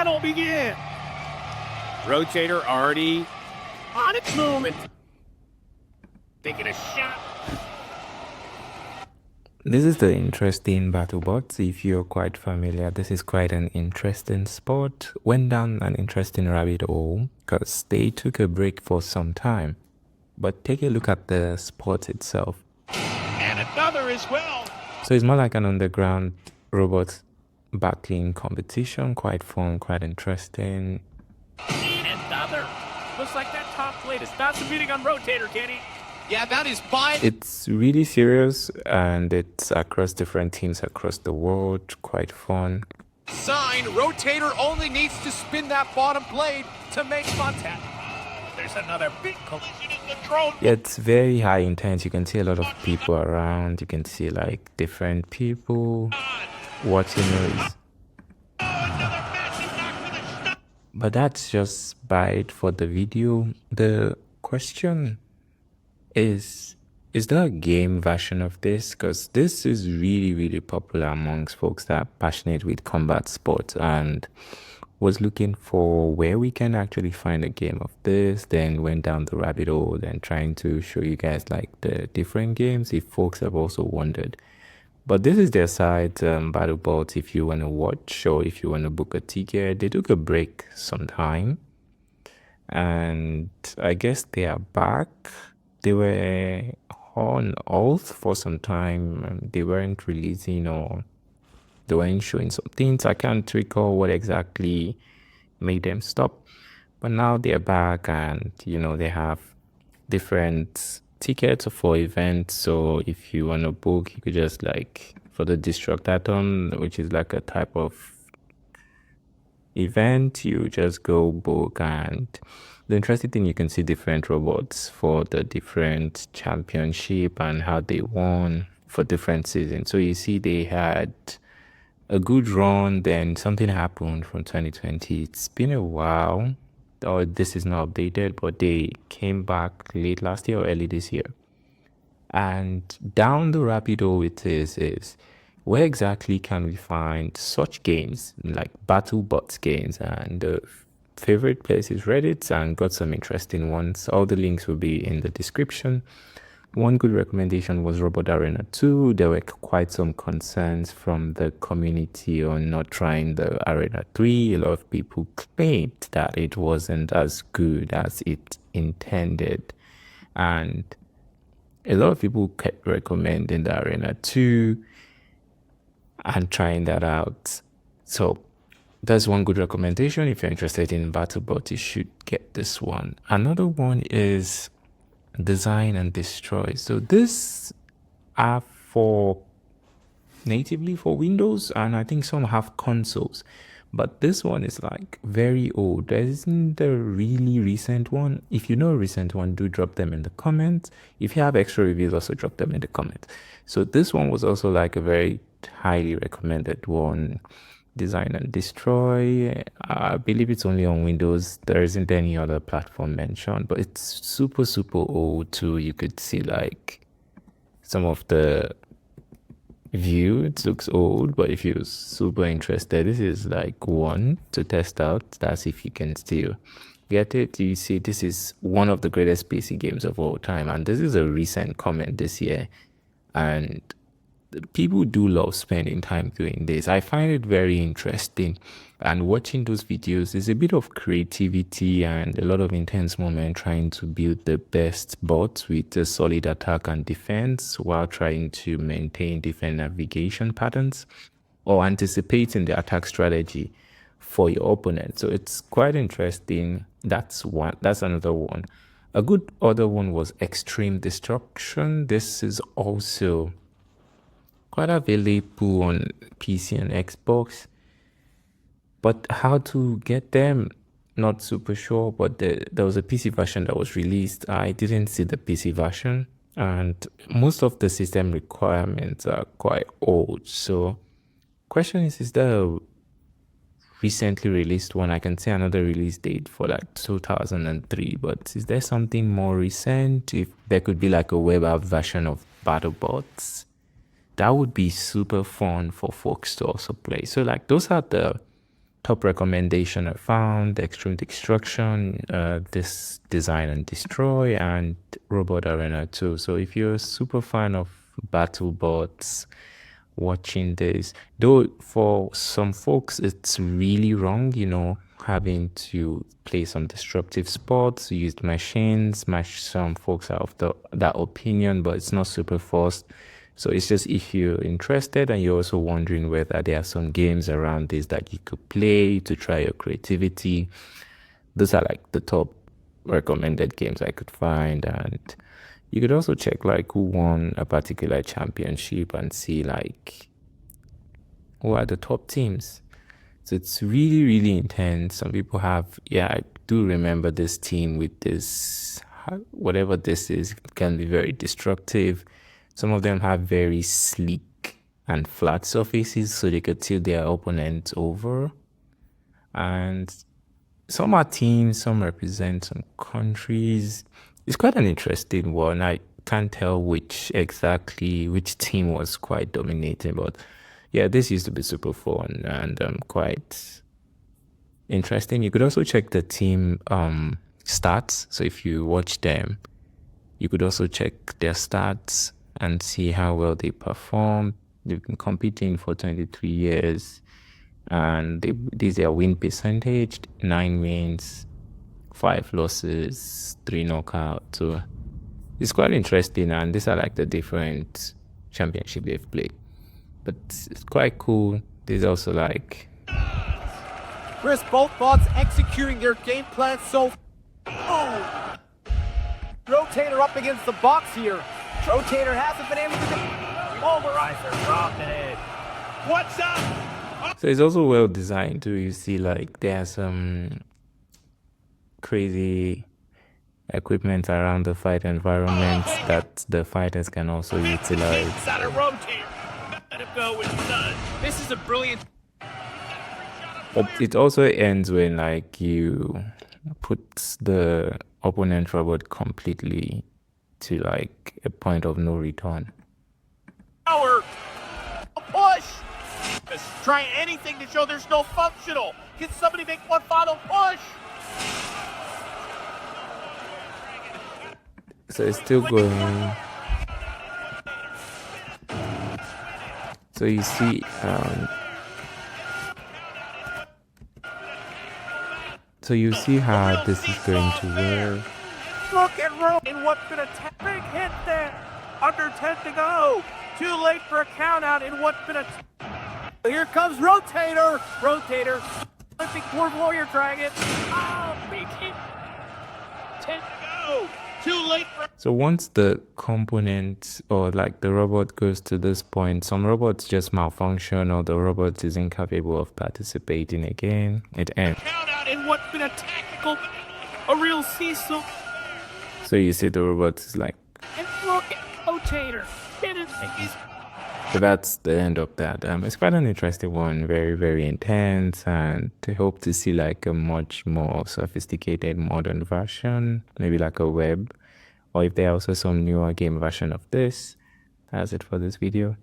battle begin. Rotator already on its movement. Taking a shot. This is the interesting BattleBots. If you're quite familiar, this is quite an interesting sport. Went down an interesting rabbit hole because they took a break for some time. But take a look at the sport itself. And another as well. So it's more like an underground robot battling competition. Quite fun, quite interesting. And another. Looks like that top plate is not competing on Rotator, Kenny. Yeah, that is fine. It's really serious and it's across different teams across the world. Quite fun. Sign, Rotator only needs to spin that bottom blade to make contact. There's another big collision in the drone. Yeah, it's very high intense. You can see a lot of people around. You can see like different people watching this. But that's just by it for the video. The question is there a game version of this? Because this is really popular amongst folks that are passionate with combat sports, and was looking for where we can actually find a game of this, then went down the rabbit hole and trying to show you guys like the different games if folks have also wondered. But this is their site, BattleBots, if you want to watch or if you want to book a ticket. They took a break sometime and I guess they are back. They were on hold for some time. They weren't releasing or they weren't showing some things. I can't recall what exactly made them stop. But now they're back and, you know, they have different tickets for events. So if you want to book, you could just like for the Destructathon, which is like a type of event, you just go book. And the interesting thing, you can see different robots for the different championship and how they won for different seasons. So you see they had a good run, then something happened from 2020. It's been a while, or this is not updated, but they came back late last year or early this year. And down the rabbit hole it is where exactly can we find such games like BattleBots games? And the favorite place is Reddit, and got some interesting ones. All the links will be in the description. One good recommendation was Robot Arena 2. There were quite some concerns from the community on not trying the Arena 3. A lot of people claimed that it wasn't as good as it intended. And a lot of people kept recommending the Arena 2 and trying that out. So that's one good recommendation. If you're interested in BattleBot, you should get this one. Another one is Design and Destroy. So this are for natively for Windows, and I think some have consoles, but this one is like very old. There isn't a really recent one. If you know a recent one, do drop them in the comments. If you have extra reviews, also drop them in the comments. So this one was also like a very highly recommended one. Design and Destroy. I believe it's only on Windows. There isn't any other platform mentioned, but it's super old too. You could see like some of the view. It looks old, but if you're super interested, this is like one to test out. That's if you can still get it. You see, this is one of the greatest PC games of all time, and this is a recent comment this year, and people do love spending time doing this. I find it very interesting, and watching those videos is a bit of creativity and a lot of intense moment trying to build the best bots with a solid attack and defense while trying to maintain different navigation patterns or anticipating the attack strategy for your opponent. So it's quite interesting. That's another one. A good other one was Extreme Destruction. This is also quite available on PC and Xbox, but how to get them, not super sure. But there was a PC version that was released. I didn't see the PC version, and most of the system requirements are quite old. So question is there a recently released one? I can see another release date for like 2003, but is there something more recent? If there could be like a web app version of BattleBots, that would be super fun for folks to also play. So like those are the top recommendation are found, extreme destruction, this design and destroy, and robot arena 2. So if you're a super fan of BattleBots, watching this, though for some folks it's really wrong, you know, having to play some disruptive sports, use machines. Some folks are of that opinion, but it's not super forced. So it's just if you're interested and you're also wondering whether there are some games around this that you could play to try your creativity, those are like the top recommended games I could find. And you could also check like who won a particular championship and see like who are the top teams. So it's really, really intense. Some people have, yeah, I do remember this team with this, whatever this is, it can be very destructive. Some of them have very sleek and flat surfaces so they could tilt their opponents over. And some are teams, some represent some countries. It's quite an interesting one. I can't tell which team was quite dominating, but yeah, this used to be super fun and quite interesting. You could also check the team stats. So if you watch them, you could also check their stats and see how well they perform. They've been competing for 23 years. And this is their win percentage: 9 wins, 5 losses, 3 knockouts. So it's quite interesting, and these are like the different championship they've played. But it's quite cool. There's also like Chris, both bots executing their game plan so. Oh! Rotator up against the box here. Rotator hasn't been able to. Pulverizer dropping it. What's up? So it's also well designed too. You see like there's some crazy equipment around the fight environment that the fighters can also utilize. Got a rotator. Let him go when he's done. This is a brilliant. But it also ends when like you put the opponent robot completely to like a point of no return. Power. A push. Just trying anything to show there's no functional. Can somebody make one final push? So it's still going. So you see, so you see how this is going to work. Look at Rowe in what's been a big hit there. Under 10 to go. Too late for a count out in what's been a. Here comes Rotator. Rotator. Olympic Dwarf Warrior Dragon. Oh, big hit. 10 to go. Too late for. So once the component or like the robot goes to this point, some robots just malfunction or the robot is incapable of participating again. It ends. Count out in what's been a tactical. A real Cecil. So you see the robot is like. And look at Rotator. So that's the end of that. It's quite an interesting one, very, very intense, and I hope to see like a much more sophisticated modern version, maybe like a web, or if there are also some newer game version of this. That's it for this video.